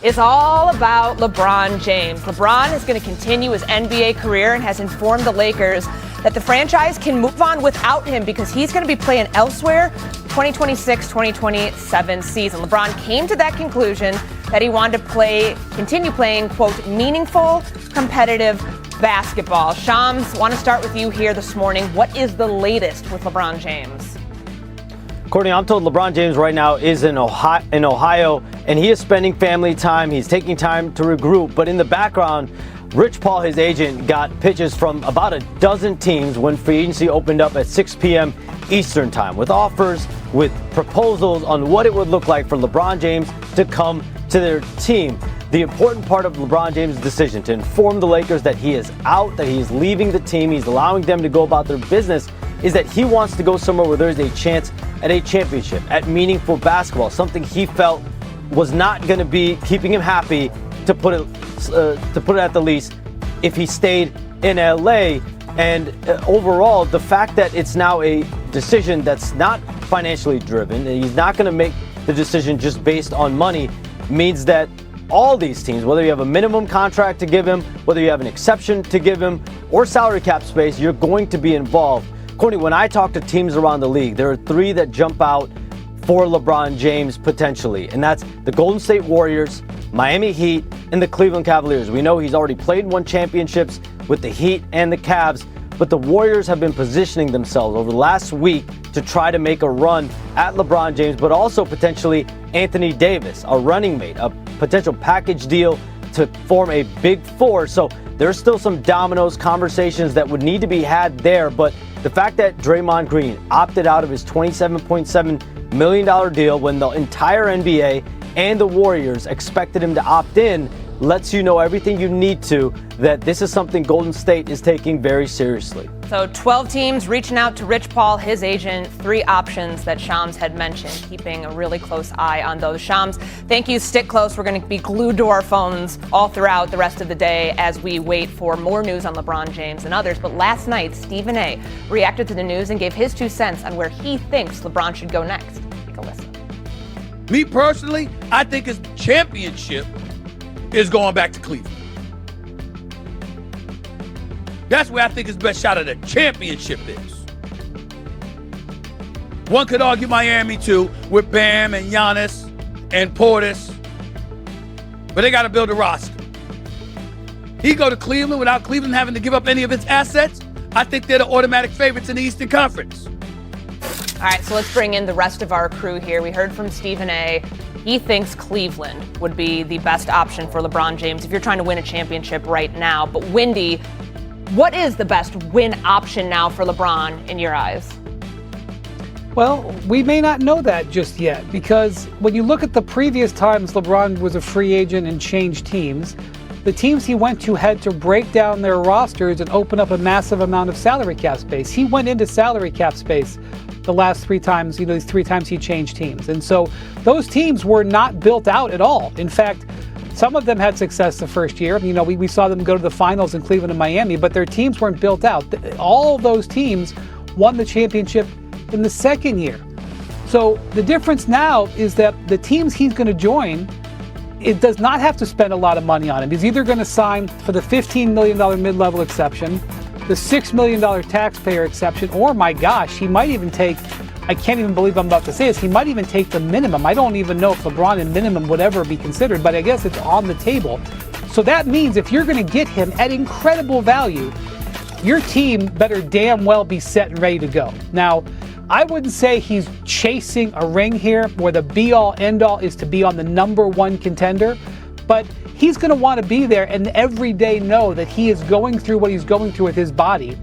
is all about LeBron James. LeBron is going to continue his NBA career and has informed the Lakers that the franchise can move on without him because he's going to be playing elsewhere 2026-2027 season. LeBron came to that conclusion that he wanted to continue playing, quote, meaningful, competitive basketball. Shams, want to start with you here this morning. What is the latest with LeBron James? Courtney, I'm told LeBron James right now is in Ohio, and he is spending family time. He's taking time to regroup. But in the background, Rich Paul, his agent, got pitches from about a dozen teams when free agency opened up at 6 p.m. Eastern time, with offers, with proposals on what it would look like for LeBron James to come to their team. The important part of LeBron James' decision to inform the Lakers that he is out, that he is leaving the team, he's allowing them to go about their business, is that he wants to go somewhere where there's a chance at a championship, at meaningful basketball, something he felt was not going to be keeping him happy, to put it at the least, if he stayed in LA. And overall, the fact that it's now a decision that's not financially driven, and he's not going to make the decision just based on money, means that all these teams, whether you have a minimum contract to give him, whether you have an exception to give him, or salary cap space, you're going to be involved. Courtney, when I talk to teams around the league, there are three that jump out for LeBron James potentially, and that's the Golden State Warriors, Miami Heat, and the Cleveland Cavaliers. We know he's already played and won championships with the Heat and the Cavs, but the Warriors have been positioning themselves over the last week to try to make a run at LeBron James, but also potentially Anthony Davis, a running mate, a potential package deal to form a big four. So there's still some dominoes conversations that would need to be had there, but the fact that Draymond Green opted out of his $27.7 million deal when the entire NBA and the Warriors expected him to opt in lets you know everything you need to, that this is something Golden State is taking very seriously. So 12 teams reaching out to Rich Paul, his agent, 3 options that Shams had mentioned, keeping a really close eye on those. Shams, thank you. Stick close. We're going to be glued to our phones all throughout the rest of the day as we wait for more news on LeBron James and others. But last night, Stephen A. reacted to the news and gave his 2 cents on where he thinks LeBron should go next. Take a listen. Me personally, I think his championship is going back to Cleveland. That's where I think his best shot at a championship is. One could argue Miami too, with Bam and Giannis and Portis, but they got to build a roster. He go to Cleveland without Cleveland having to give up any of its assets. I think they're the automatic favorites in the Eastern Conference. All right, so let's bring in the rest of our crew here. We heard from Stephen A. He thinks Cleveland would be the best option for LeBron James if you're trying to win a championship right now. But Wendy, what is the best win option now for LeBron in your eyes? Well, we may not know that just yet, because when you look at the previous times LeBron was a free agent and changed teams, the teams he went to had to break down their rosters and open up a massive amount of salary cap space. He went into salary cap space the last 3 times, these 3 times he changed teams. And so those teams were not built out at all. In fact, some of them had success the first year. We saw them go to the finals in Cleveland and Miami, but their teams weren't built out. All of those teams won the championship in the second year. So the difference now is that the teams he's going to join, it does not have to spend a lot of money on him. He's either going to sign for the $15 million mid-level exception, the $6 million taxpayer exception, or my gosh, he might even take, I can't even believe I'm about to say this, he might even take the minimum. I don't even know if LeBron and minimum would ever be considered, but I guess it's on the table. So that means if you're going to get him at incredible value, your team better damn well be set and ready to go. Now, I wouldn't say he's chasing a ring here where the be-all, end-all is to be on the number 1 contender, but he's going to want to be there and every day know that he is going through what he's going through with his body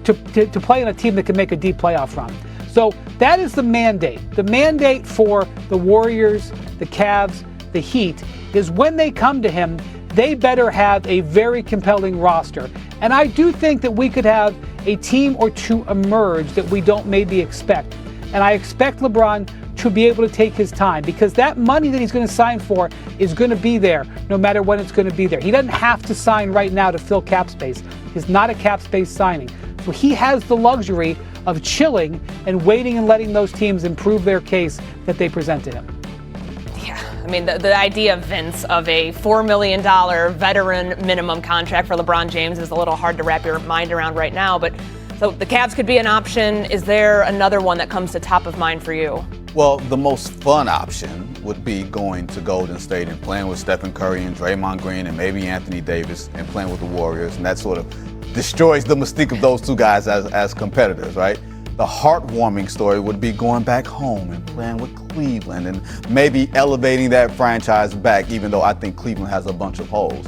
to play on a team that can make a deep playoff run. So that is the mandate. The mandate for the Warriors, the Cavs, the Heat is when they come to him, they better have a very compelling roster. And I do think that we could have a team or two emerge that we don't maybe expect. And I expect LeBron to be able to take his time, because that money that he's going to sign for is going to be there no matter when it's going to be there. He doesn't have to sign right now to fill cap space. He's not a cap space signing. So he has the luxury of chilling and waiting and letting those teams improve their case that they present to him. Yeah, I mean, the idea, Vince, of a $4 million veteran minimum contract for LeBron James is a little hard to wrap your mind around right now. But so the Cavs could be an option. Is there another one that comes to top of mind for you? Well, the most fun option would be going to Golden State and playing with Stephen Curry and Draymond Green and maybe Anthony Davis and playing with the Warriors. And that sort of destroys the mystique of those two guys as competitors, right? The heartwarming story would be going back home and playing with Cleveland and maybe elevating that franchise back, even though I think Cleveland has a bunch of holes.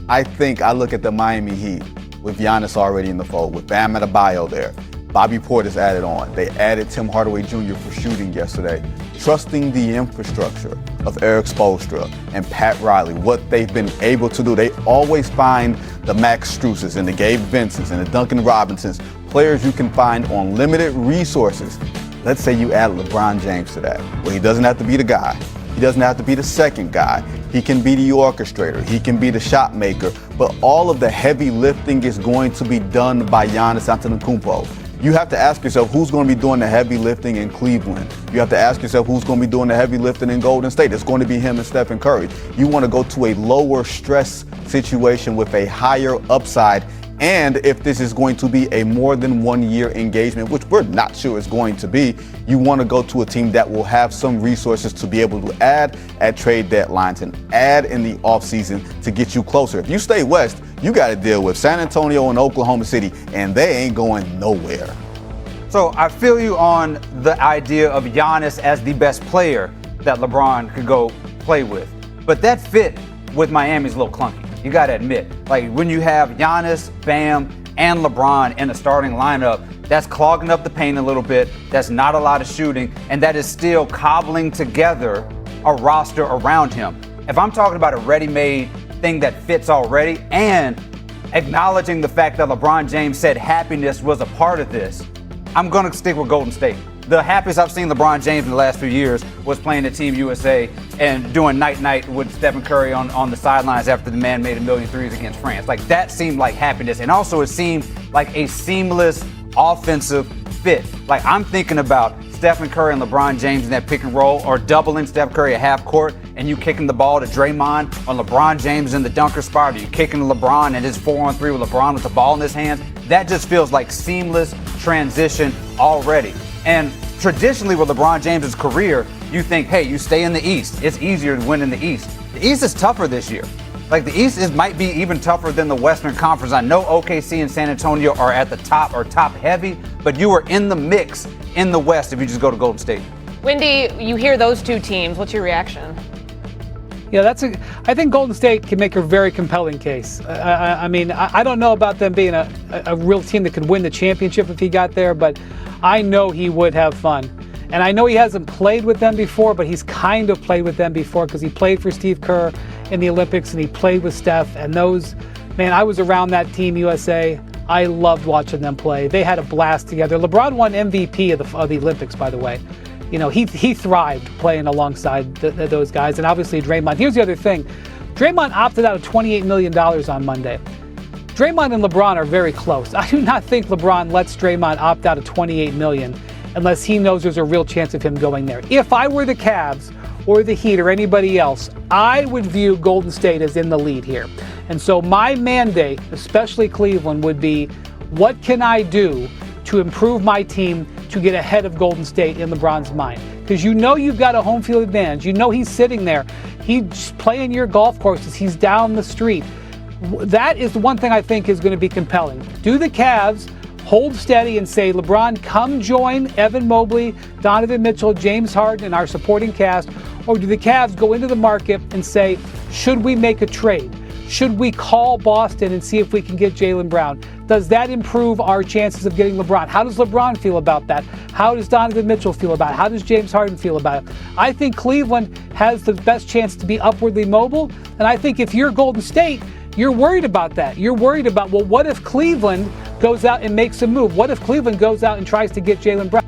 I think I look at the Miami Heat with Giannis already in the fold, with Bam Adebayo there. Bobby Portis added on. They added Tim Hardaway Jr. for shooting yesterday. Trusting the infrastructure of Eric Spoelstra and Pat Riley, what they've been able to do. They always find the Max Struses and the Gabe Vincents and the Duncan Robinsons, players you can find on limited resources. Let's say you add LeBron James to that. Well, he doesn't have to be the guy. He doesn't have to be the second guy. He can be the orchestrator. He can be the shot maker. But all of the heavy lifting is going to be done by Giannis Antetokounmpo. You have to ask yourself who's going to be doing the heavy lifting in Cleveland. You have to ask yourself who's going to be doing the heavy lifting in Golden State. It's going to be him and Stephen Curry. You want to go to a lower stress situation with a higher upside. And if this is going to be a more than 1 year engagement, which we're not sure it's going to be, you want to go to a team that will have some resources to be able to add at trade deadlines and add in the offseason to get you closer. If you stay west, you got to deal with San Antonio and Oklahoma City, and they ain't going nowhere. So I feel you on the idea of Giannis as the best player that LeBron could go play with. But that fit with Miami's a little clunky. You got to admit, like when you have Giannis, Bam, and LeBron in a starting lineup, that's clogging up the paint a little bit. That's not a lot of shooting, and that is still cobbling together a roster around him. If I'm talking about a ready-made thing that fits already and acknowledging the fact that LeBron James said happiness was a part of this, I'm going to stick with Golden State. The happiest I've seen LeBron James in the last few years was playing at Team USA and doing night-night with Stephen Curry on the sidelines after the man made 1,000,000 threes against France. Like, that seemed like happiness. And also it seemed like a seamless offensive fit. Like, I'm thinking about Stephen Curry and LeBron James in that pick and roll, or doubling Steph Curry at half court and you kicking the ball to Draymond, or LeBron James in the dunker spot, or you kicking to LeBron and his 4-on-3 with LeBron with the ball in his hands. That just feels like seamless transition already. And traditionally with LeBron James' career, you think, hey, you stay in the East. It's easier to win in the East. The East is tougher this year. Like, the East might be even tougher than the Western Conference. I know OKC and San Antonio are at the top or top heavy, but you are in the mix in the West if you just go to Golden State. Wendy, you hear those two teams. What's your reaction? Yeah, I think Golden State can make a very compelling case. I mean, I don't know about them being a real team that could win the championship if he got there, but I know he would have fun. And I know he hasn't played with them before, but he's kind of played with them before because he played for Steve Kerr in the Olympics and he played with Steph. And those, man, I was around that Team USA. I loved watching them play. They had a blast together. LeBron won MVP of the Olympics, by the way. You know, he thrived playing alongside those guys. And obviously Draymond. Here's the other thing. Draymond opted out of $28 million on Monday. Draymond and LeBron are very close. I do not think LeBron lets Draymond opt out of $28 million unless he knows there's a real chance of him going there. If I were the Cavs or the Heat or anybody else, I would view Golden State as in the lead here. And so my mandate, especially Cleveland, would be, what can I do to improve my team to get ahead of Golden State in LeBron's mind? Because you know you've got a home field advantage. You know he's sitting there. He's playing your golf courses. He's down the street. That is the one thing I think is going to be compelling. Do the Cavs hold steady and say, LeBron, come join Evan Mobley, Donovan Mitchell, James Harden, and our supporting cast? Or do the Cavs go into the market and say, should we make a trade? Should we call Boston and see if we can get Jalen Brown? Does that improve our chances of getting LeBron? How does LeBron feel about that? How does Donovan Mitchell feel about it? How does James Harden feel about it? I think Cleveland has the best chance to be upwardly mobile. And I think if you're Golden State, you're worried about that. You're worried about, well, what if Cleveland goes out and makes a move? What if Cleveland goes out and tries to get Jalen Brown?